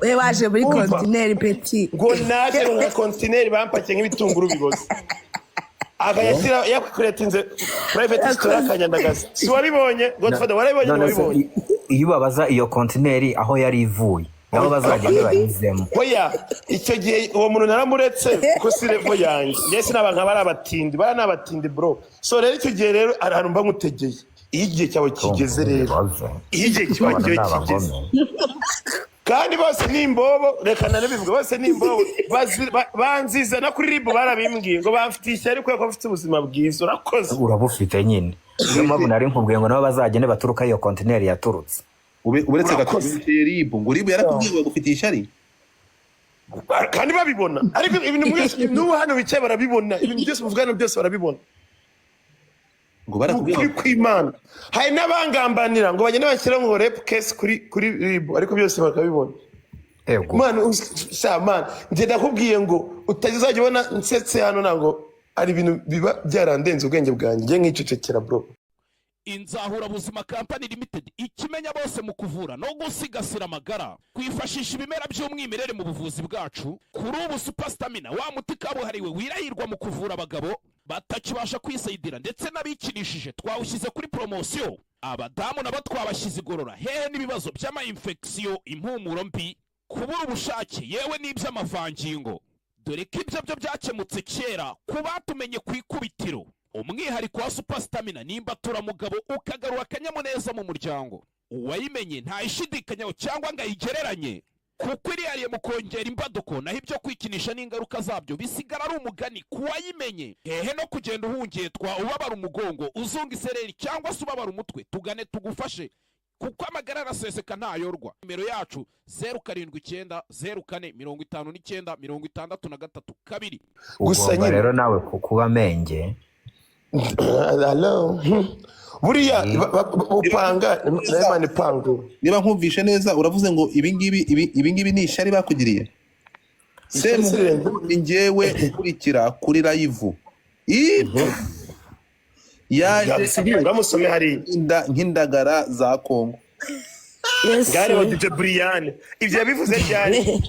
we waje muri kontineri peti ngo naje mu kontineri bampakiye nk'ibitunguru bigoze akayashyira yakuretinze private store akanyandagaza si wabibonye Godfather warabibonye iyo babaza iyo kontineri aho yari ivuye nabo bazagenda bayizemo oya icyo gihe uwo muntu naramuretse ko si level yanjye yesi nabanka bari abatindi bro so rero icyo gihe rero ahantu mba ngutegeye iyo igihe cyawe kigeze rero iyo igihe cyawe kigeze kandi bose ni imbobo reka nanabivuga bose ni imbobo banziza na kuri ribu barabimbwiye ngo bamfitiye ishyari kuko bafite ubuzima bwiza urakoze urabufite nyine niyo mpamvu nari nkubwiye ngo nabo bazagende baturuka iyo kontineri yaturutse uretse gatubitiye ribu ngo ribu yarakubwiye ngo gufitiye ishyari kandi babibona ariko ibintu mwese n'ubu hano bicaye barabibona ibintu byose muvugana byose barabibona ngo barakubwiye kw'Imana hari n'abangambanira ngo bagende bashyira ngo rep case kuri ribu ariko byose bakabibona man shaman nje ndakubwiye ngo utazajya ubona nsetse hano nango ari ibintu biba byarandenze ubwenge bwanjye nk'icecekera bro Inzahura Buzima Company Limited ikimenya bose mu kuvura no gusigasira amagara kwifashisha ibimera by'umwimerere mu buvuzi bwacu kuri ubu super stamina wa muti kabuhariwe wirahirwa mu kuvura abagabo batakibasha kwisayidira ndetse n'abikinishije twawushyize kuri promotion abadamu nabo twabashyize igorora hehe n'ibibazo by'ama infection impumuro mbi kubura ubushake yewe n'iby'amavangingo dore ko ibyo byo byakemutse kera kubatumenye ku ikubitiro umwihariko wa super stamina nimba turamugabo ukagarura akanyamuneza mu muryango uwayimenye ntayishidikanyaho cyangwa ngo ayigereranye kuko iriyariye mu kongera imbaduko naho ibyo kwikinisha n'ingaruka zabyo bisigara ari umugani kuwayimenye hehe no kugenda uhungetwa ubabara umugongo uzunga isereri cyangwa se ubabara umutwe tugane tugufashe kuko amagara araseseka ntayorwa nimero yacu 079 04 59 63 2 gusa rero nawe kukuba menge hello buriya upanga nemane pango niba nkumvishe neza uravuze ngo ibingibi ni ishyari bakugiriye Semuhungu ni njyewe ukurikira kuri live yaje uramusome hari nk'indagara za Kongo ngare wa DJ Brian ibyo yabivuze cyane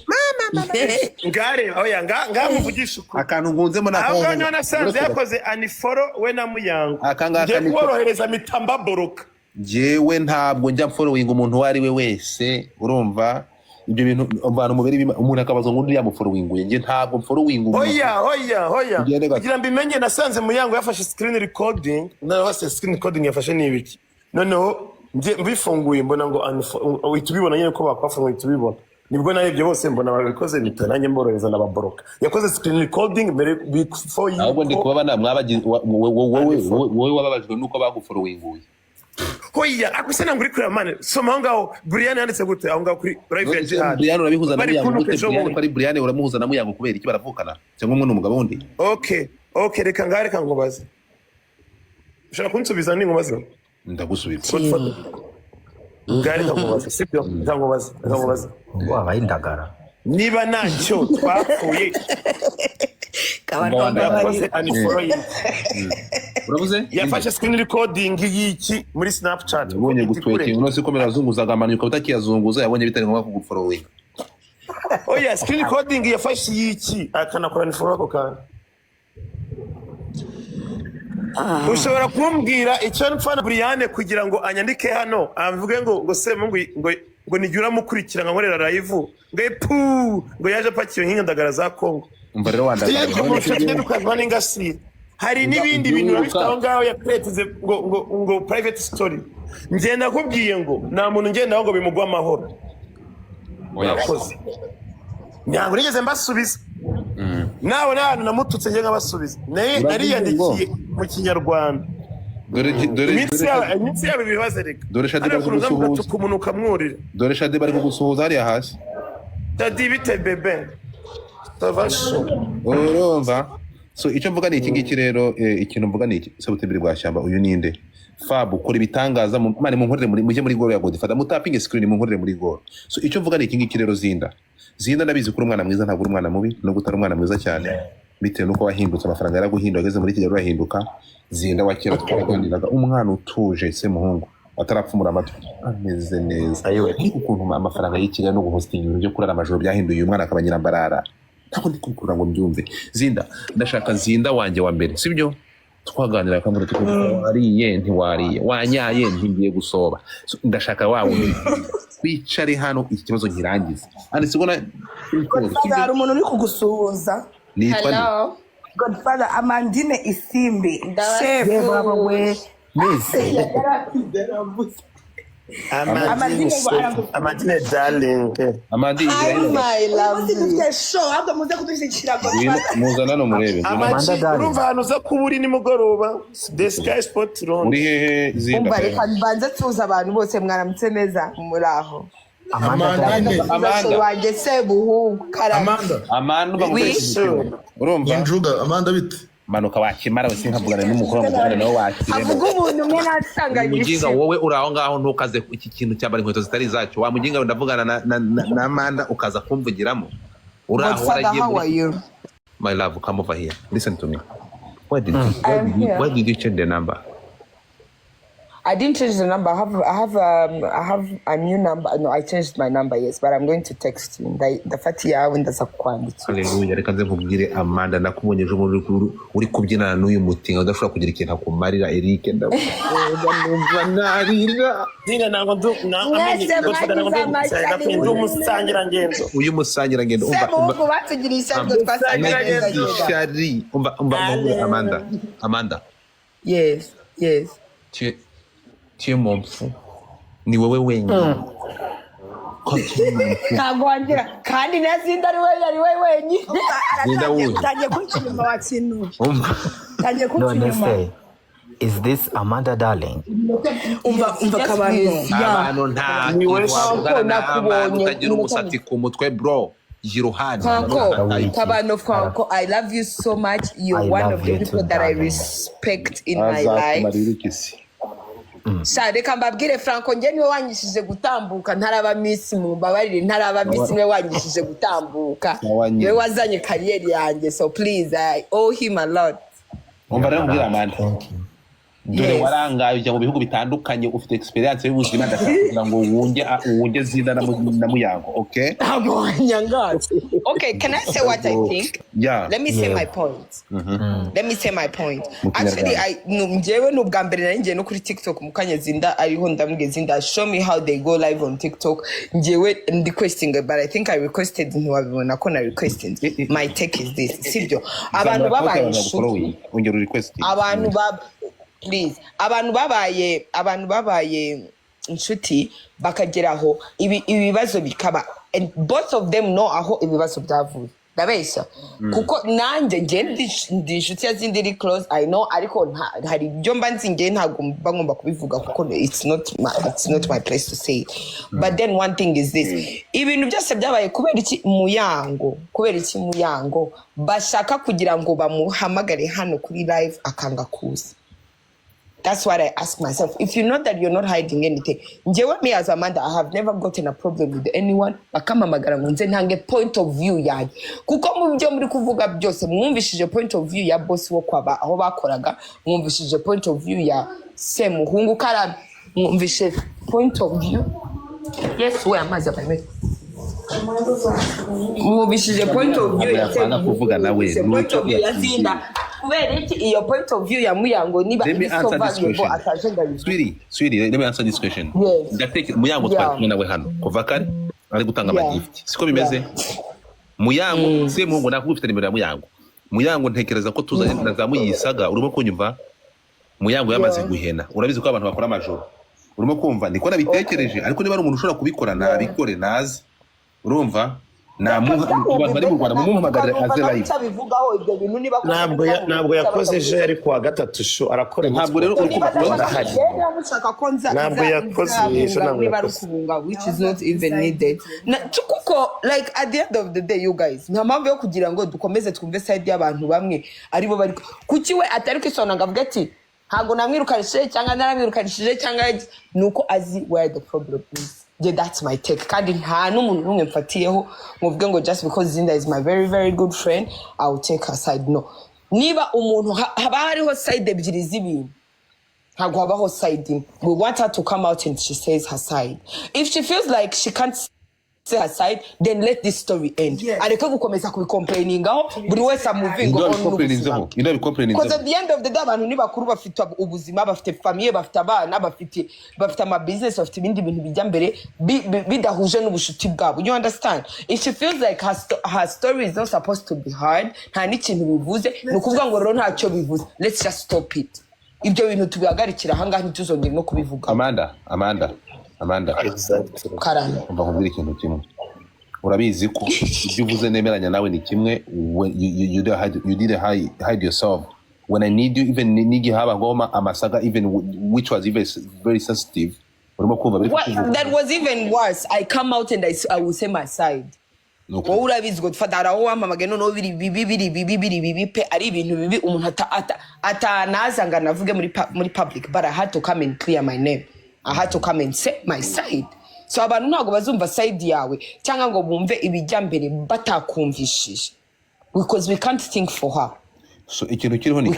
ngare oya ngamuvugisha uko akantu ngunzemo nakongo aho nasanze yakoze unfollow we na Muyango akangaka ni korohereza mitamba boroka jewe ntabwo njya following umuntu wari we wese urumva ibyo bintu abantu mubere umuntu akabazo ngo ya mufollowing nge ntabwo following hoya kugira mbimenye nasanze Muyango yafashe screen recording na wase screen recording yafashe nibiki noneho nje mbifunguye mbona ngo uhitubibona nyine ko bakwafunguye tubibona nibwo narebye bose mbona babikoze bita nanjye mborohereza n'ababoroka yakoze screen recording mbere before you ahubwo ndi kubabana mwabagize wowe wababajwe nuko bagufollowinguye hoya akuse nanguri kuri amane soma ngaho Brian yanditse gute aho ngaho kuri private chat Brian urabihuza na Muyango gute Brian kuri Brian uramuhuza na Muyango kubera iki baravukana cyangwa umwe n'umugabo wundi okay reka ngobaze ushaka kunsubiza ningobaze ndagusubiza ngari ndamubaza sibyo ndamubaza wabaye indagara niba ntacyo twapfuye Kabano yakoze unfollow uravuze yafashe screen recording y'iki muri Snapchat ubonye gutweke unose komera zunguzaga amanyuka utakiyazunguza yabonye bitari ngombwa kugufollowing oya screen recording yafashe y'iki akanakora unfollow ko kandi ushobora kumbwira icyo mfana Brian kugira ngo anyandike hano amvuge ngo Semuhungu ngo nijura mukurikira nkorera live ngo yaje pakiyo nk'indagara za Kongo umva rero wandagara hari n'ibindi bintu bifite aho ngaho ya creative ngo private story ngenda kubwiye ngo nta muntu ngenda ngo bimugwa amahoro yakoze ntabwo nigeze mbasubiza nawe n'ahantu namututse nge nkabasubiza nariyandikiye mu Kinyarwanda iminsi yabo ibibazo reka dore Shadi bari kugusuhuza umuntu ukamwurira dore Shadi bari kugusuhuza hariya hasi Shadi bite bebe tavasho urumva so icyo mvuga ni iki ngiki rero ikintu mvuga ni iki Sebutembere bwa Shyamba uyu ninde Fab ukora ibitangaza mane mu nkorere mujye muri goro ya Godfather mutapinge screen mu nkorere muri goro so icyo mvuga ni iki ngiki rero Zinda ndabizi kuri umwana mwiza ntabwo umwana mubi no gutara umwana mwiza cyane bitewe nuko wahindutse amafaranga yaraguhinduka ageze muri kigero yahinduka Zinda wakera twaraganiraga umwana utuje Semuhungu atarapfumura amatwi ameze neza ariko ukuntu amafaranga y'ikigali no guhostinga ibintu byo kurara amajoro byahinduye uyu mwana akaba nyirambarara ntabwo ndi kubikora ngo mbyumve. Zinda ndashaka Zinda wanjye wa mbere sibyo twaganira akamuri wariye ntiwariye wanyaye ntigiye gusoba ndashaka wawe wicare hano iki kibazo nkirangize andi sibona hari umuntu uri kugusuhuza. Hello Godfather Amandine Isimbi chef baba we Amandine darling Amandi my love show ahubwo muze kudushyikira Godfather muzana no murebe urumva hano uza kuba uri nimugoroba the sky spot room uri hehe Zinda umva reka mbanze tuza abantu bose mwaramutse neza muri aho Amanda wanjye Semuhungu Amanda urumva Njuga Amanda bite manuka wakimara wese nkavugana n'umukuru mugana nawe wakiremo avuga umuntu umwe natanganyije muginga wowe uraho ngaho ntukaze iki kintu cyabara inkweto zitari zacu wa muginga ndavugana na Amanda ukaza kumvugiramo uraho waragiye my love come over here listen to me why did you change the number? I didn't change the number. I have a new number. No, I changed my number. Yes, but I'm going to text you. The fatiya wenda sakwanditse. Haleluya reka nze nkubwire Amanda nakubonye ejo uri kubyinana n'uyu mutinga udashobora kugira ikintu akumarira Eric ndumva narira Zinga ntabwo umusangira ngendo uyu musangira ngendo umva batugirisha ngo twasangira ngendo Amanda yes tu es mon fou ni wewe wenyine ntabwo wangira kandi nazinda ari we wenyine Zinda wuzi tangiye kunshyima wa kintu tangiye No, kunshyima say, is this Amanda darling? umva Kabano abantu nta kintu nakubonye utagira umusatsi ku mutwe bro Jiruhani Franko, I love you so much. You're one of the people that I respect in my life. Reka mbabwire Franko njye niwe wanyishije gutambuka ntaraba miss mu mbabarire ntaraba miss niwe wanyishije gutambuka niwe wazanye kariyeri yanjye so please I owe him a lot. umva rero mbwira Amanda dore warangaye ujya mu bihugu bitandukanye ufite experience y'ubuzima ndashaka ngo wunge Zinda na Muyango okay Okay, can I say what I think? Yeah. Let me say my point. Let me say my point. Actually, njyewe n'ubwa mbere nari ngiye no kuri TikTok mukanya Zinda ariho ndambwe Zinda show me how they go live on TikTok. Njyewe requesting but I think I requested ntiwabibona ko na requested. My take is this. Sibyo. Abantu babaye inshuti. Ongera request. Please. Abantu babaye inshuti bakageraho ibibazo bikaba and both of them know aho ibibazo byavuye ndabeshya kuko nanjye ndi inshuti ya Zinda iri close I know ariko hari ibyo mba nzingiye ntabwo ngomba kubivuga kuko it's not my place to say but then one thing is this ibintu byose byabaye kubera iki Muyango bashaka kugira ngo bamuhamagare hano kuri live akanga kuza. That's what I ask myself. If you know that you're not hiding anything, me as Amanda, I have never gotten a problem with anyone. Bakamamagara ngo nze ntange point of view yanjye. Kuko mu byo muri kuvuga byose mwumvishije point of view ya boss wo kwaba aho bakoraga, mwumvishije point of view ya Semuhungu kara mwumvishije point of view. Yes, we amaze abame. Mwumvishije point of view ya Semuhungu kuvuga nawe. Point of view ya Zinda. Your point of view ya Muyango niba let me answer this question. Sweetie, let me answer this question. Ndateke Muyango twari nawe hano kuva kare ari gutanga amagift. Siko bimeze? Muyango Semuhungu nakufite nimero ya Muyango ntekereza ko tuzanye nazamuyisaga urimo kunyumva Muyango yamaze guhena. Urabizi ko abantu bakora amajoro. Urimo kumva niko nabitekereje ariko niba ari umuntu ushobora kubikora nabikore nazi. Urumva? Bari mu Rwanda mumuhamagara aze live ntabwo yakoze ejo ari kuwa gatatu sho arakora ntabwo rero ntabwo yakoze ejo which is not even needed kuko like at the end of the day you guys nta mpamvu yo kugira ngo dukomeze twumve side y'abantu bamwe aribo bari kuki we atari kwisona ngo avuga ati ntabwo namwirukanishije cyangwa naramwirukanishije cyangwa nuko azi where the problem is. Yeah, that's my take. Kandi nta n'umuntu n'umwe mfatiyeho muvuge ngo just because Zinda is my very very good friend I will take her side. No. Niba umuntu haba hariho side ebyiri z'ibintu. ntabwo habaho siding. We want her to come out and she says her side. If she feels like she can't say her side, then let this story end. Areke gukomeza kubicomplainingaho buri wese moving on n'ubuzima. Because at the end of the day abantu ni bakuru bafite ubuzima, bafite famille, bafite abana, bafite ama business, bafite ibindi bintu bijya mbere bidahuje n'ubushuti bwabo. You understand? If she feels like her story is not supposed to be hard, nta n'ikintu bivuze, ni ukuvuga ngo rero ntacyo bivuze. Let's just stop it. Ibyo bintu tubihagarikira ahangaha ntituzongere no kubivuga. Amanda. Exactly. Karame. Umva nkubwira ikintu kimwe. Urabizi ko ibyo uvuze nemeranya nawe ni kimwe. You did hide yourself. When I need you, even nigi haba ngoma amasaga, even which was even very sensitive. That was even worse. I come out and I will say my side. Okay. Wowe urabizi Godfather aho wamamage no biri pe ari ibintu bibi umuntu atanaza ngo navuge muri public, but I had to come and clear my name. I had to come and say my side. So abantu ntago bazumva side yawe cyangwa ngo bumve ibijya mbere batakumvishije, because we can't think for her. So ikintu kiriho ni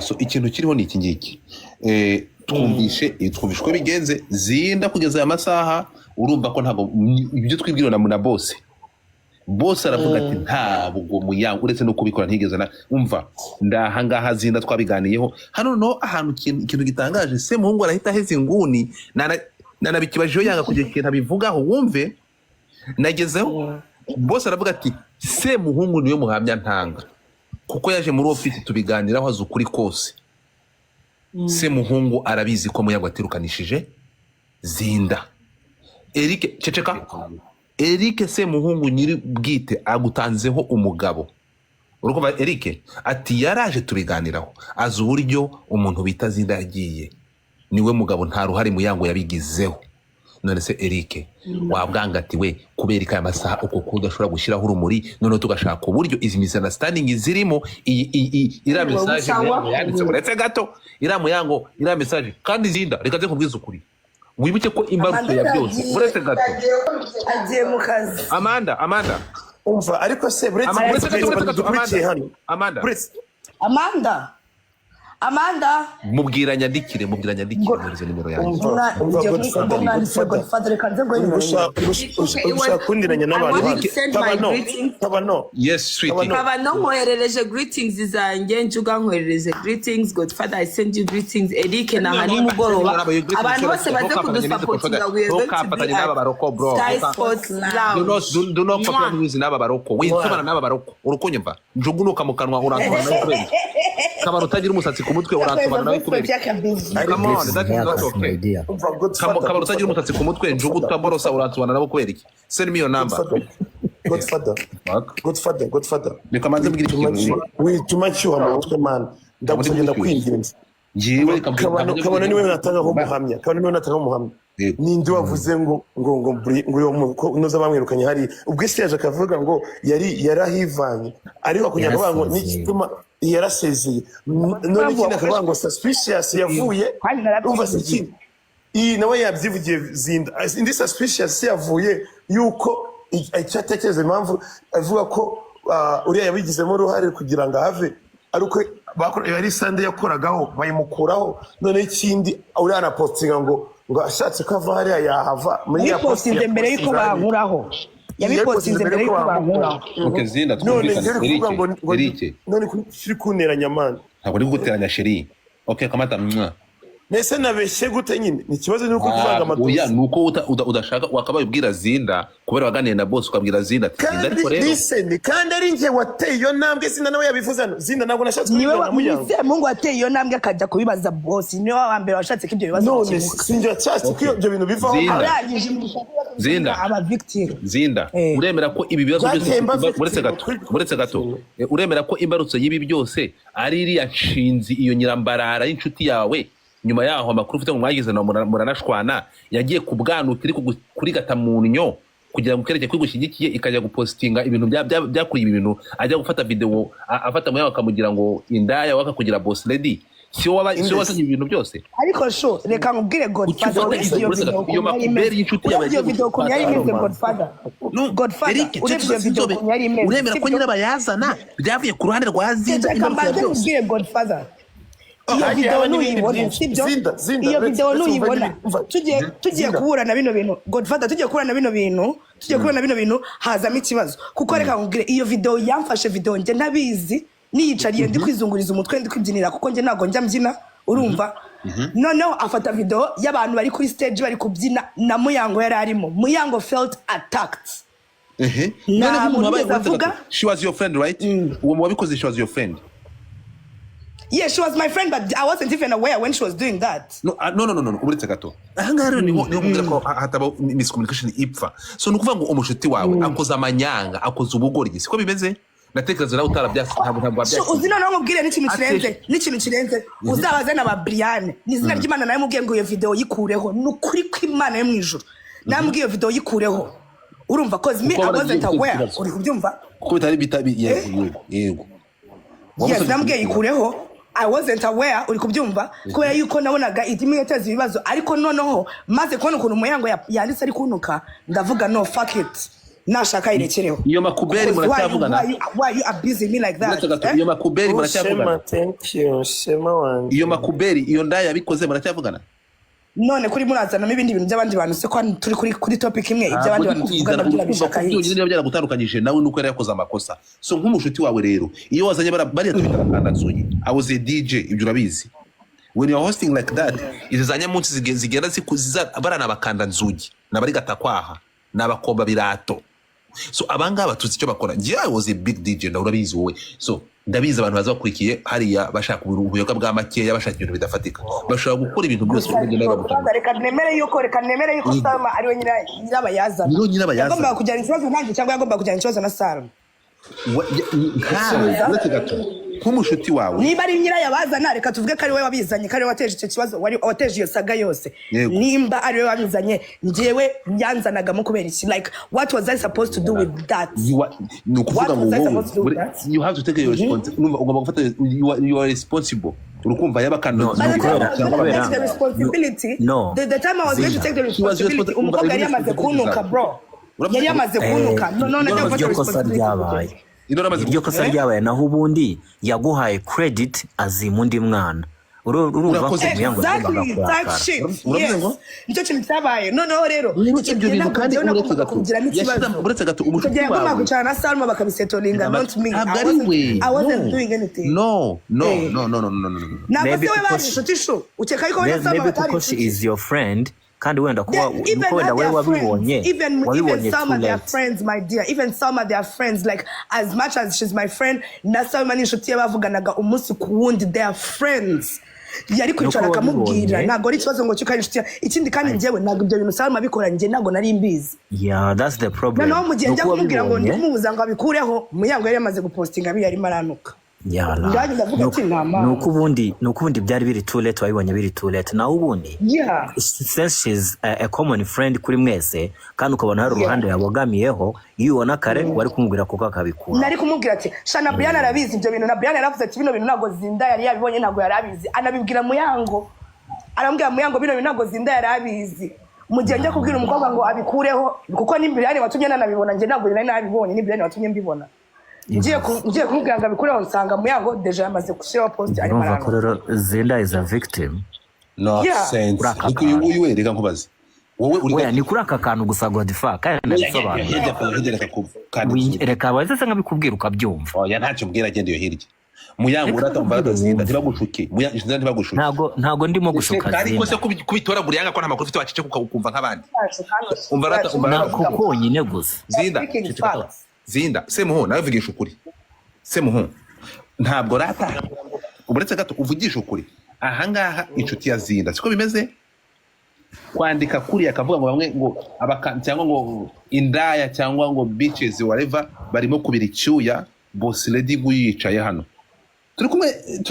so ikintu kiriho ni iki ngiki. Twumvishe ko bigenze zinda kugeza aya masaha, urumva ko ntago ibyo twibwira na boss aravuga ati ntabwo Muyango uretse no kubikora ntigeze na umva ndahangaha zinda twabiganiyeho hano no ahantu ikintu gitangaje Semuhungu arahita heze inguni nanabikibajeho yanga kugira ikintu abivugaho wumve nagezeho boss aravuga ati Semuhungu niyo muhamya ntanga kuko yaje muri office tubiganiraho azukuri kose. Semuhungu arabizi ko Muyango atirukanishije zinda. Eric ceceka Eric Semuhungu nyiri bwite agutanzeho umugabo. Urukumva Eric ati yaraje tubiganiraho azi uburyo umuntu bita zinda yagiye niwe mugabo nta ruhari Muyango yabigizeho. None se Eric wabwanga ati we kuberika amasaha uko kudashobora gushiraho urumuri none tugashaka uburyo izi misunderstanding zirimo ira message yanditse uretse gato ira Muyango ira message kandi zinda reka ze kubwiza ukuri wibuke ko imbaruko ya byose uretse gato agiye mu kazi. Amanda umva ariko se buretse Amanda mubwira nyandikire muri nimero yanjye. ushaka kundiranya n'abantu Kabano. Yes sweetie. Kabano nkoherereje greetings zanjye, Njuga nkoherereje greetings, Godfather I send you greetings, Eric na hani mugoroba abantu bose baze kudusupportinga we are going to be Sky Sports Lounge. Do not copy music n'aba baroko witubana n'aba baroko urukunyumva njugunuka mu kanwa urantubana nawe kubera Kabano utagira umusatsi ku mutwe urantubana nawe kubera come on that is not okay. Kabano utagira umusatsi ku mutwe njuguta borosa urantubana nawe kubera iki. Send me your number. Godfather. Nikamanze mbwira ikintu. Wituma cyuha mu mutwe man. Ndagusagenda kwinginze. Jiwe Kabano niwe natanga ho muhamya. Ninde wavuze ngo unoza bamwirukanye hari ubwo isi yaje akavuga ngo yarahivanye ariko kugira ngo n'igituma yarasezeye none ikindi akavuga ngo suspicious yavuye umva se iyi nawe yabyivugiye zinda indi suspicious yavuye yuko icyatekereza impamvu avuga ko uriya yabigizemo uruhare kugira ngo have ariko yari Sunday yakoragaho bayimukuraho none ikindi uriya na postinga ngo ashatse ko ava hariya yahava muri ya postinze mbere yuko bankuraho yabipostinze mbere yuko bankuraho. Okay zinda twumvikana Eric none kuri kuneranya man ntabwo ari guteranya sheri. Okay kamata nese nabeshye gute nyine ni kibazo nuko kuvanga amatusi oya nuko udashaka wakabaye ubwira zinda kubera waganiye na boss ukabwira zinda zinda ariko rero listen kandi ari nje wateye iyo ntambwe zinda nawe yabivuze zinda ntabwo nashatse kubibona Muyango Mungu wateye iyo ntambwe akajya kubibaza boss niwe wa mbere washatse ko ibyo bibazo none sinjye cyatse ko ibyo bintu bivaho zinda aba victim zinda uremera ko ibi bibazo byose uretse gato uremera ko imbarutso y'ibi byose ari iriya nshinzi iyo nyirambarara y'inshuti yawe nyuma yaho amakuru ufite ngo mwagize na muranashwana yagiye kubwanuka iri kuri gatamunyo kugira ngo kereke kwigushyigikiye ikajya gupostinga ibintu byakuriye ibintu ajya gufata video afata Muyango akamugira ngo indaya wakakugira boss lady sio wasanye ibintu byose ariko sho reka nkubwire Godfather iyo makuberi y'inshuti yawe iyo video ko yari imeze Godfather uremera ko nyirabayazana byavuye ku ruhande rwa zinda imbaruko Godfather iyo video nuyibona sibyo iyo video nuyibona tugiye kuburana bino bintu Godfather tugiye kuburana bino bintu hazamo ikibazo kuko reka nkubwire iyo video yamfashe video nje ntabizi niyicariye ndi kwizunguriza umutwe ndi kwibyinira kuko nje nago njya mbyina urumva noneho afata video y'abantu bari kuri stage bari kubyina na Muyango yari arimo Muyango felt attacked. She was your friend, right? Because she was your friend. Yeah, she was my friend, but I wasn't even aware when she was doing that. No. Uretse gato. Ahangara niho mbwira ko hataba miscommunication ipfa. So nukuvuga ngo umushuti wawe akoza amanyanga, akoza ubugoryi. Siko bimeze? Natekereza nawe utarabyasa ntabwo byasa. So uzina no mubwire n'ikintu kirenze. Uzabaze na ba Brian. Nizina ry'Imana nawe mubwiye ngo iyo video yikureho. Nukuri kw'Imana yo mwijuru. Namubwiye iyo video yikureho. Urumva cause me I wasn't aware. Uri kubyumva? Kuko bitari bitabi yego. Yes, namubwiye yikureho. I wasn't aware uri kubyumva kubera yuko nabonaga idimi yateza ibibazo ariko noneho maze kubona ukuntu Muyango yanditse ari kunuka ndavuga no fuck it nashaka irekereho iyo makuberi muracyavugana why you abusing me like that iyo makuberi muracyavugana thank you shema wanjye iyo makuberi iyo ndaya yabikoze muracyavugana none kuri murazana n'ibindi bintu by'abandi bantu se ko turi kuri topic imwe iby'abandi bantu tuvugana byira bishaka hirya niba byaragutandukanyije nawe nuko yari yakoze amakosa so nk'umushuti wawe rero iyo wazanye bariya tubita bakandasuye I was a DJ ibyo urabizi when you are hosting like that izizanya munsi zigenda zikuziza barana bakanda nzugi nabari gatakwaha nabakomba birato so abangaba tuzi icyo bakora I was a big DJ na urabizi wowe so ndabizi abantu bazakurikiye hariya bashaka ubuyoga bwa makeya bashaka ibintu bidafatika bashobora gukora ibintu byose kugenda n'abutanga reka nemere yuko Salma ari we nyirabayazana yagomba kujyana ikibazo nanjye cyangwa yagomba kujyana ikibazo na Salma uretse gato nk'umushuti wawe niba ari nyirayabazana reka tuvuge ko ari we wabizanye ko ari we wateje icyo kibazo wateje iyo saga yose nimba ari we wabizanye njyewe yanzanaga mu kubera iki like what was I supposed to do with that ni ukuvuga ngo you have to take your responsibility ugomba gufata you are responsible urukumva yabakano the responsibility the time I was going to take the responsibility umukobwa yari yamaze kunuka bro yari yamaze kunuka none ndafata responsibility iryo kosa ryabaye naho ubundi yaguhaye credit azimundi mwana urumva ko Muyango nicyo kintu cyabaye noneho rero ibyo bintu kandi uretse gato umushuti wawe yagomba gucana na Salma bakabisetolinga not me I wasn't doing anything no ntabwo se we babishuti shu ukeka yuko we Salma batari she is your friend kandi wenda kuba wenda wewe wabibonye even Salma they are friends my dear even Salma they are friends like as much as she's my friend na Salma ni inshuti yabavuganaga umunsi ku wundi they are friends yari kwicara akamubwira ntabwo ari ikibazo ngo cyukari inshuti ikindi kandi njyewe ntabwo ibyo bintu Salma abikora njye ntabwo nari mbizi that's the problem noneho mu gihe njya kumubwira ngo ndumubuza ngo abikureho Muyango yari yamaze gupostinga biyari maranuka nuko ubundi byari biri too late wabibonye biri too late naho ubundi since she's a common friend kuri mwese kandi ukabona hari uruhande yabogamiyeho iyo ubona kare wari kumubwira kuko akabikura nari kumubwira ati shana Brian arabizi ibyo bintu na Brian yaravuze ati bino bintu ntago Zinda yari yabibonye ntago yarabizi anabibwira Muyango arambwira Muyango bino bintu ntago Zinda yarabizi mu gihe njya kubwira umukobwa ngo abikureho kuko ni Brian watumye nanabibona njye ntago nari nabibonye ni Brian watumye mbibona ngiye kumubwira ngo abikureho nsanga Muyango deja yamaze gushyiraho post ari marano rero Zinda is a victim no sense uyu we reka nkubaze wowe ni kuri aka kantu gusa Godfather kandi ndabisobanura reka baze nkabikubwira ukabyumva oya ntacyo mbwira agende yo hirya Muyango uratamva Zinda ntibagushuke Zinda ntibagushuke ntago ndimo gushuka Zinda ariko se kubitoragura yanga ko nta makuru ufite wacice ukumva nk'abandi umva ko nyine gusa Zinda Semuhungu nawe uvugisha ukuri Semuhungu ntabwo rata uretse gato uvugisha ukuri ahangaha inshuti ya Zinda siko bimeze kwandika kuri akavuga ngo bamwe ngo cyangwa ngo indaya cyangwa ngo bitches whatever barimo kubira icyuya boss lady guyicaye hano turi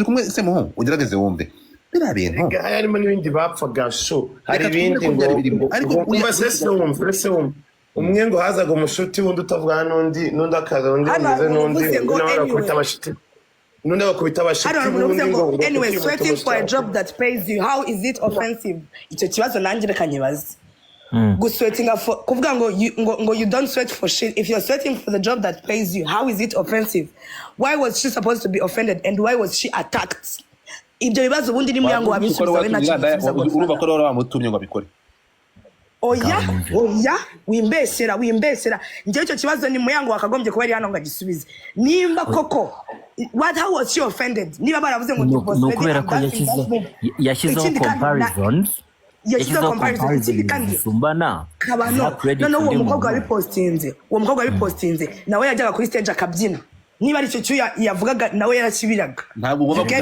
kumwe Semuhungu ugerageze wumve bira bintu harimo n'ibindi bapfaga sho hari ibindi ngo ariko umvase wumve umwe ngo hazaga umushuti wundi utavugana n'undi akaza undi umeze n'undi n'abakubita abashiti n'undi bakubita abashiti anyway sweating for a job that pays you how is it offensive icyo kibazo nanjye reka nyibaze gusweatinga kuvuga ngo you don't sweat for shit if you're sweating for the job that pays you how is it offensive why was she supposed to be offended and why was she attacked ibyo bibazo ubundi ni Muyango wabisubiza we nacyo urumva ko rero wamutumye ngo abikore oya wimbesera njyewe icyo kibazo ni Muyango wakagombye kuba ari hano ngo agisubize nimba koko how was she offended niba baravuze ngo nukubera ko yashyizeho comparisons zisumbana Kabano noneho uwo mukobwa wabipostinze nawe yajyaga kuri stage akabyina niba ari cyo cyuya yavugaga nawe yarakibiraga ntabwo ugomba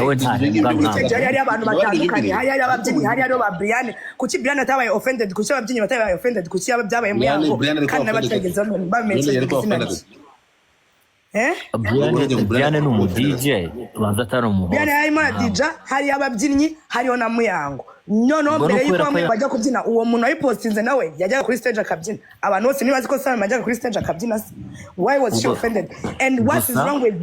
hari abantu batandukanye hari ababyinnyi hari ba Brian kuki Brian atabaye offended kuki ababyinnyi batabaye offended kuki byabaye Muyango kandi nabategeza bamenye Brian ni umu DJ tubanza atari umuhoza Brian harimo na DJ hari ababyinnyi hariho na Muyango no mbere yuko bajya kubyina uwo muntu wayipostinze nawe yajyaga kuri stage akabyina abantu bose nibazi ko Salma yajyaga kuri stage akabyina why was she offended and what is wrong with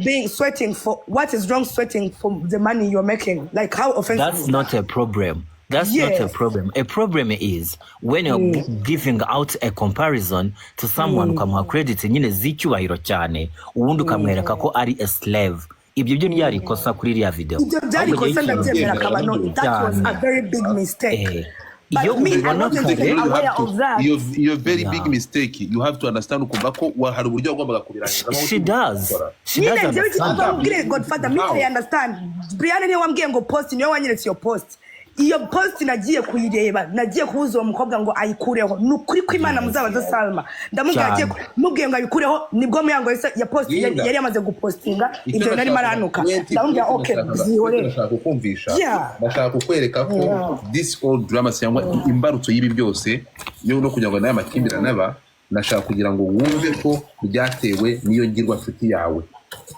sweating for the money you're making like how offensive that's not a problem. That's not a problem. A problem is when you're giving out a comparison to someone ukamuha credit nyine z'icyubahiro cyane ubundi ukamwereka ko ari a slave. Ibyo byo byari ikosa kuri iriya video. Ibyo byari ikosa ndabyemera Kabano. That was a very big mistake. But me, I'm not even aware of that. Your very big mistake. You have to understand ukumva ko hari uburyo wagombaga kubirangiza. She does understand. Godfather, me I understand. Brian niwe wambwiye ngo post niwe wanyeretse yo post. Iyo post nagiye kuyireba nagiye kubuza uwo mukobwa ngo ayikureho nukuri ko Imana muzabaza Salma ndamubwira agiye mubwiye ngo ayikureho nibwo Muyango ya post yari yamaze gupostinga ibyo nari maranuka ndamubwira okay zihore ndashaka kukumvisha ndashaka kukwereka ko this all drama cyangwa imbarutso y'ibi byose yo no kugira ngo naye amakimbira naba nashaka kugira ngo wumve ko byatewe niyo ngirwa nshuti yawe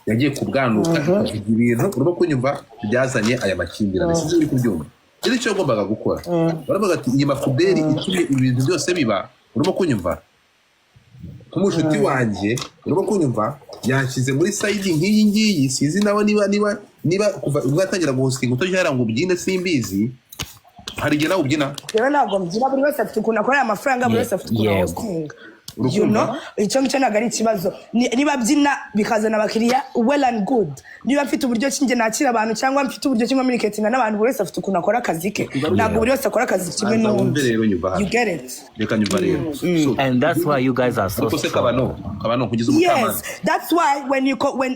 yagiye kubwanuka ibintu urimo kunyumva byazanye aya makimbira sinzi uri kubyumva Kiri cyo gombaga gukora. Baravuga ati iyi makuberi itumye ibintu byose biba. Urimo kunyumva? Kumushuti wanje, urimo kunyumva? Yanshyize muri side nk'iyi ngiyi, sizi nawe niba kuva ubwatangira guhostinga utojyara ngo ubyine simbizi. Hari igihe nawe ubyina? Rero ntabwo mbyina buri wese afite ukuntu akorera amafaranga buri wese afite ukuntu hostinga. You know, icyo ngicyo ntabwo ari ikibazo niba byina bikazana abakiriya well and good niba mfite uburyo kinge nakira abantu cyangwa mfite uburyo kimwe communicating n'abantu buri wese afite ukuntu akora akazi ke ntabwo buri wese akora akazi kimwe n'undi you get it reka nyumva rero and that's why you guys are so Kabano kugiza umutama yes that's why when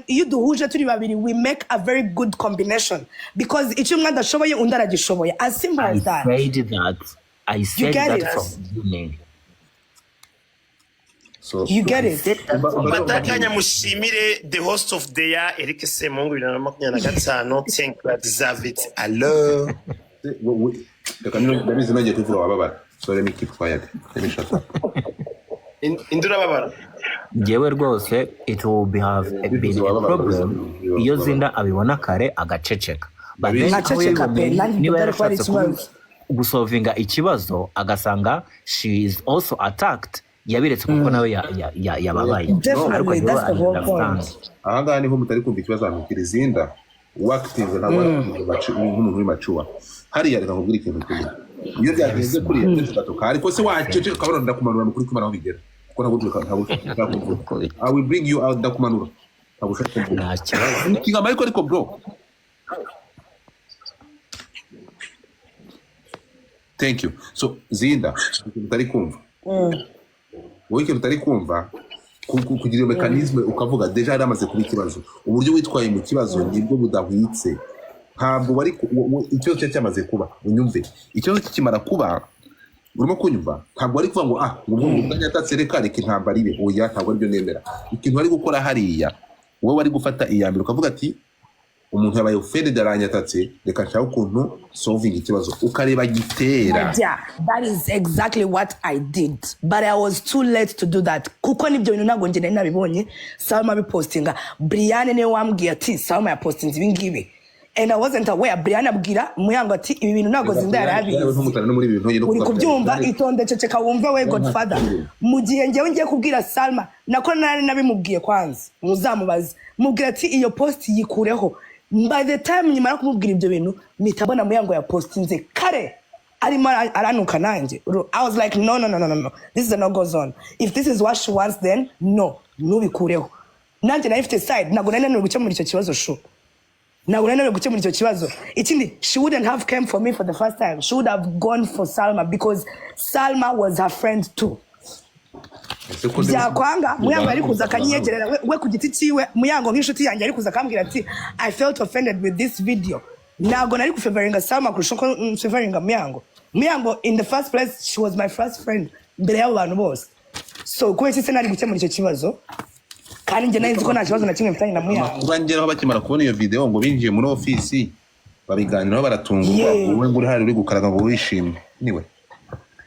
you duhuje turi babiri we make a very good combination because icyo umwe adashoboye undi aragishoboye as simple as that I said that from the beginning. So you get it. Batakanya mushimire the host of the year Eric Semuhungu 2025 thank you deserve it hello ndabizi nagiye kuvuga wababara so let me keep quiet let me shut up indura babara ngewe rwose it will be have been a problem iyo zinda abibona kare agaceceka niba yarashatse gusolvinga ikibazo agasanga she is also attacked yabiretse kuko nawe yababaye ariko aha niho mutari kumva ikibazo amukira izinda wakitinze nk'umuntu uri macuwa hariya reka nkubwire ikintu kimwe iyo byagenze kuri iyo tutatoka ariko se wacece ukabona ndakumanura mukuri kumara aho bigera kuko ntabwo I will bring you out ndakumanura nta kibazo kingama ariko bro thank you so zinda mutari kumva wowe ikintu utari kumva kugira iyo mekanisme ukavuga deja yaramaze kuba ikibazo uburyo witwaye mu kibazo nibwo budahwitse ntabwo bari ikibazo cyamaze kuba unyumve ikibazo kikimara kuba urimo kunyumva ntabwo ari kuvuga ngo ngo umuganya atatse reka intambara ibe oya ntabwo aribyo nemera ikintu bari gukora hariya wowe bari gufata iyambere ukavuga ati umuntu yabaye offended aranyatatse reka nshaka ukuntu solving ikibazo ukareba gitera that is exactly what I did but I was too late to do that kuko nibyo bintu ntago nge nari nabibonye Salma bipostinga Brian niwe wambwiye ati Salma ya postinze ibi ngibi and I wasn't aware Brian abwira Muyango ati ibi bintu ntago zinda yarabizi uri kubyumva itonde ceceka wumve we Godfather mu gihe ngewe ngiye kubwira Salma nako nari nabimubwiye kwanza muzamubaze mubwira ati iyo post yikureho by the time nyuma kumubwira ibyo bintu mitabona Muyango ya postinze kare arimo aranuka nanjye I was like no this is a no go zone if this is what she wants then no nubikureho nanjye na ifite side nago nari nuri gukemura icyo kibazo sho ntabwo nari gukemura icyo kibazo. Ikindi, she wouldn't have come for me for the first time. She would have gone for Salma because Salma was her friend too. Byakwanga Muyango ari kuza akanyegerera we ku giti ciwe. Muyango nk'inshuti yanjye ari kuza akambwira ati I felt offended with this video. Ntabwo nari kufavoringa Salma kurusha ko favoringa Muyango. Muyango in the first place she was my first friend mbere y'abo bantu bose. So kuba ese nari gukemura icyo kibazo kandi njye nari nzi ko nta kibazo na kimwe mfitanye na Muyango. Kubangeraho bakimara kubona iyo video ngo binjiye muri office babiganiraho baratungurwa wowe nguri hari uri gukaraga ngo wishimye niwe.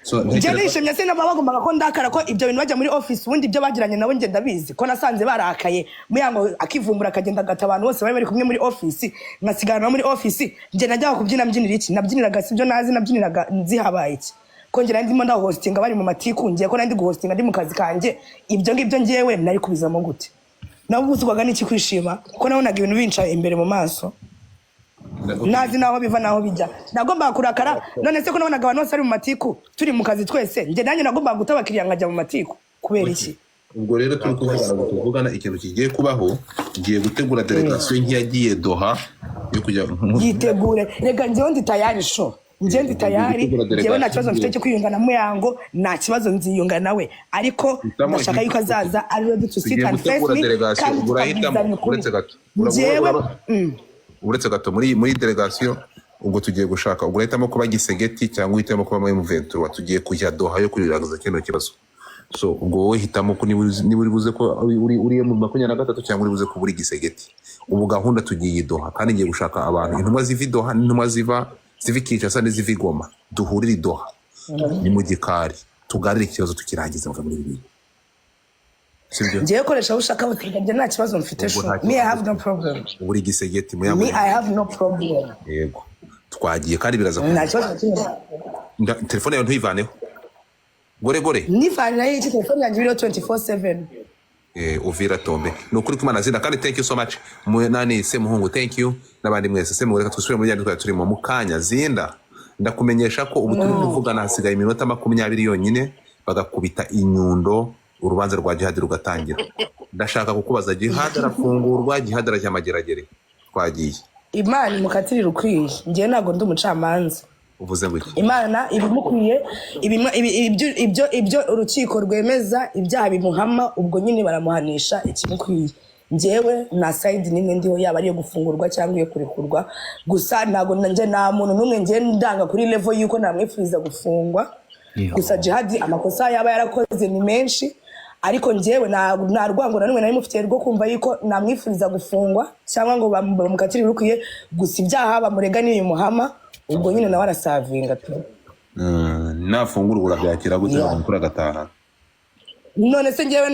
So njye nishimye se nabo bagombaga ko ndakara ko ibyo bintu bajya muri office ubundi ibyo bagiranye nabo njye ndabizi ko nasanze barakaye Muyango akivumbura akagenda agata abantu bose bari kumwe muri office ngasigana muri office njye najya kubyina mbyinira iki nabyiniraga sibyo nazi nabyiniraga nzihabaye iki ko njye ndimo nda hostinga bari mu matiku ngiye ko nandi guhostinga ndi mu kazi kanje ibyo ngibyo ngiyewe nari kubizamo gute nabo buzwaga n'iki kwishima ko nabonaga ibintu binca imbere mu maso nazi naho biva naho bijya nagomba kurakara none se ko nabonaga abantu bose ari mu matiku turi mu kazi twese njye nanjye nagomba gutabakiriya nkajya mu matiku kubera iki. Ubwo rero turi kuvugana ikintu kigiye kubaho ngiye gutegura delegation nkiyagiye Doha yo kujya yitegure rega njyewe ndi tayari sho njye ndi tayari njyewe nta kibazo mfite cyo kwiyunga na Muyango nta kibazo nziyunga nawe ariko ndashaka yuko azaza ari ready to sit and face me kandi urahitamo uretse gato muri delegation ubwo tugiye gushaka ubwo urahitamo kuba Gisegeti cyangwa uhitamo kuba muri M23 tugiye kujya Doha yo kuriraguza kino kibazo. So ubwo wowe hitamo ko niba buze ko uri mu 23 cyangwa uri buze ko buri Gisegeti. Ubu gahunda tugiye Doha kandi ngiye gushaka abantu intumwa zivi Doha intumwa ziva Kinshasa n'izivi Goma duhurira Doha ni mu gikari tugarire ikibazo tukirangiza muri ibi. Sibyo ngiye koresha ushaka butiga njye nta kibazo mfite sho me I have no problem buri Gisegeti Muyango me I have no problem yego twagiye kandi biraza nta kibazo telefone yawe ntuyivaneho gore nivanira y'iki telefone yanjye biro 24/7 Uvira Tombe nukuri kumana zina kandi thank you so much nani Semuhungu thank you nabandi mwese Semuhungu reka tusubire muri yandi turimo mukanya zinda ndakumenyesha ko ubu turi kuvugana hasigaye iminota 20 yonyine bagakubita inyundo urubanza rwa Jihad rugatangira. Ndashaka kukubaza Jihad arafungurwa Jihad arajyamageragere twagiye Imana mukatirira ukwiye ngiye nago ndi umucamanza uvuze ngo iki Imana ibimukwiye ibyo urukiko rwemeza ibyaha bimuhama ubwo nyine baramuhanisha ikimukwiye njewe na side nimwe ndiho yaba ari yo gufungurwa cyangwa iyo kurekurwa gusa nago nanje nta muntu numwe ngiye ndanga kuri level yuko namwifuriza gufungwa gusa Jihad amakosa yaba yarakoze ni menshi ariko njewe na rwango nanumwe nari mufite rwo kumva yuko namwifuriza gufungwa cyangwa ngo bamukatirire ukwiye gusa ibyaha bamurega ni muhama ubwo nyine nawe arasavinga tu nafungurwa byakira gute mukura gataha none se njewe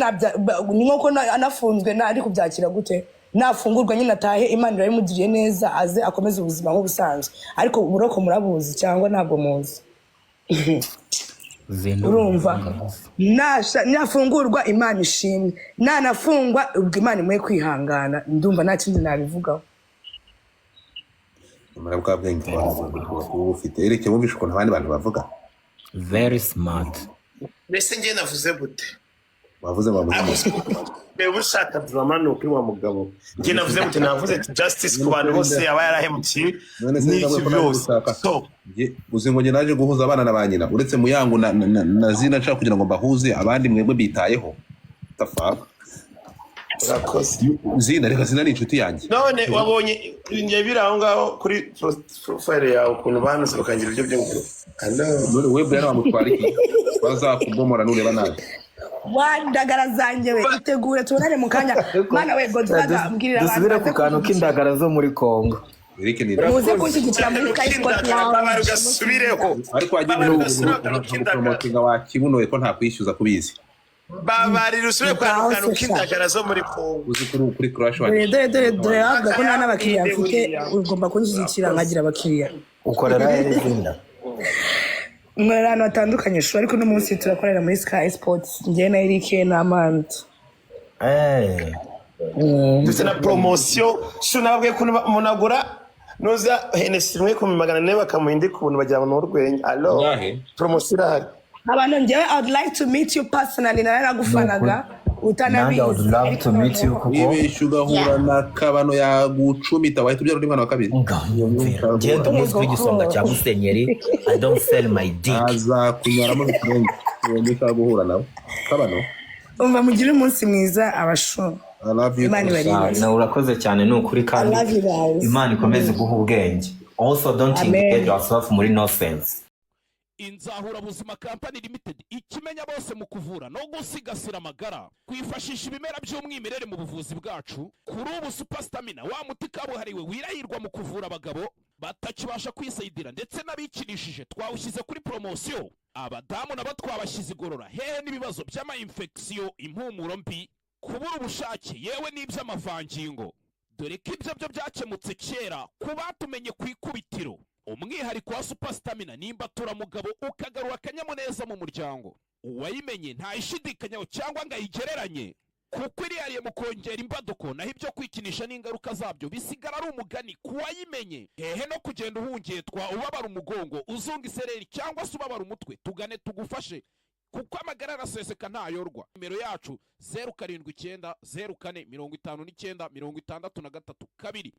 ni nko anafunzwe ari kubyakira gute nafungurwa nyine atahe Imana irayimugiriye neza aze akomeze ubuzima nk'ubusanzwe ariko buroko murabuzi cyangwa ntabwo muzi urumva nafungurwa Imana ishimwe nanafungwa ubwo Imana imwe kwihangana ndumva nta kindi nabivugaho. Murabwa bwenge ufite ereke wumvisha ukuntu abandi bantu bavuga very smart mbese ngiye navuze gute wavuze bebe ushaka drama no kuri wa mugabo ngiye navuze gute navuze justice ku bantu bose aba yarahemukiye n'iki byose so uzi ngo naje guhuza abana na banyina uretse Muyango na Zina nshaka kugira ngo mbahuze abandi mwebwe bitayeho tafa Zina reka Zina ni inshuti yanjye none wabonye ngiye biraho ngaho kuri profile yawe ukuntu banze bakagira ibyo by'ingiro none web yari bamutwara iki bazakubomora nureba nabi wandagara zanjye we itegure tubonane mu kanya mana we Godfather ambwirira abantu dusubire ku kantu k'indagara zo muri Kongo Erike ni muze kunshyigikira muri Skype yawe gasubireho ariko wagiye n'ubupromotinga wa kibunoye ko nta kwishyuza kubizi babarira usubire kwa kantu k'indagara zo muri Kongo uzi kuri crash wa dore ahubwo ko nta n'abakiriya mfite ugomba kunshyigikira nkagira abakiriya ukorera Zinda mwerana ahantu hatandukanye shuri ariko no munsi turakorera muri Sky Sports njye na Eric na Amanda ndetse na promotion sho nababwiye ko munagura noza Hennessy 1,400 bakamuhindi kubuntu bajyana n'urwenya allo promotion irahari abantu njyewe I would like to meet you personally naragufanaga nanjye I would love to meet you kuko wibeshye ugahura na Kabano ya gucumita wahita ubyara undi mwana wa kabiri ngayumvira ngende umunsi w'igisonga cya Musenyeri I don't sell my dick azakunyaramo bitrenze wongera guhura nawe Kabano umva mugire umunsi mwiza abasho I love you na urakoze cyane n'ukuri kandi Imana ikomeze guha ubwenge also don't engage yourself muri nonsense. Inzahura buzima company limited ikimenya bose mu kuvura no gusigasira amagara kwifashisha ibimera by'umwimerere mu buvuzi bwacu kuri ubu superstamina wa muti kabuhariwe wirahirwa mu kuvura abagabo batakibasha kwisayidira ndetse n'abikinishije twawushyize kuri promotion abadamu nabo twabashyize igorora hehe n'ibibazo by'ama infection impumuro mbi kubura ubushake yewe n'iby'amavangingo dore ko ibyo byo byakemutse kera kubatumenye ku ikubitiro umwihariko wa superstamina nimba turamugabo ukagarura akanyamuneza mu muryango uwayimenye ntayishidikanyaho cyangwa ngo ayigereranye kuko irihariye mu kongera imbaduko naho ibyo kwikinisha n'ingaruka zabyo bisigara ari umugani kuwayimenye hehe no kugenda uhungetwa ubabara umugongo uzunga isereri cyangwa se ubabara umutwe tugane tugufashe kuko amagara araseseka ntayorwa nimero yacu 079 04 59 63 2